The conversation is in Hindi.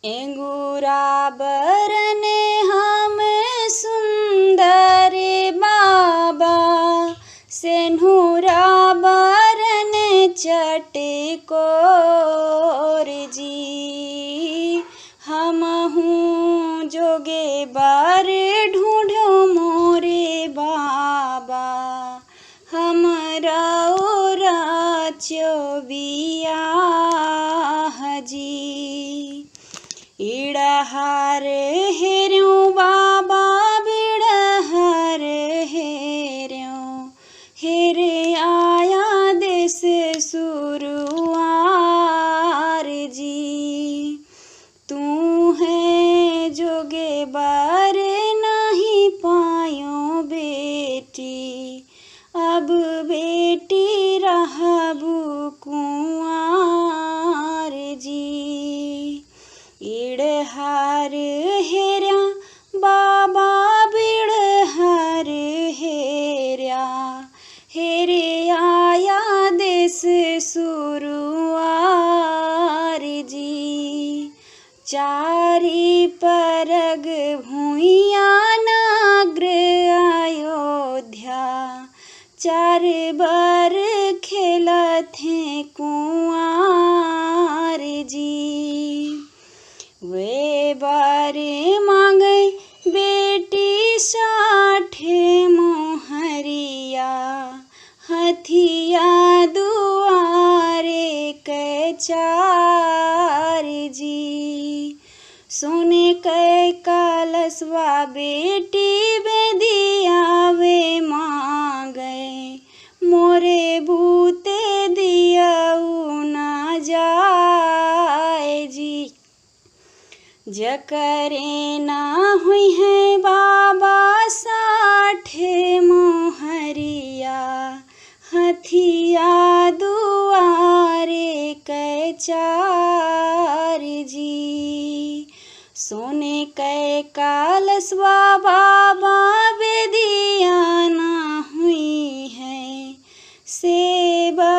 एंगूरा बरने हम सुंदर बाबा, सेनुरा बरन चटकोर जी। हमहूँ जोगे बार ढूंढो मोरे बाबा, हमरा ओरा चोबियाह जी। इड़हर हेर्यो बाबा बिड़हर हेर्यो, हेरे आया देश सुरुआर जी। तू है जोगे बार नहीं पायो बेटी, अब बेटी रहबू कुंवार जी। इड़हर हेर्या बाबा बिड़हर हेर्या, हेरे आया देश सुरुआर जी। चारी परग भूइया नाग्र अयोध्या, चार बार खेलथे कुंवार जी। वे बार मांगे बेटी 60 मोहरिया, हथिया दुआरे के चार जी। सोने के कलशवा बेटी बेदिया वे मांगे, मोरे बूते दियाऊ ना जाए जी। जकरे ना हुई है बाबा 60 मोहरिया, हथिया दुआरे के चार जी। सोने के कलशवा बाबा बेदिया ना हुई है, सेवा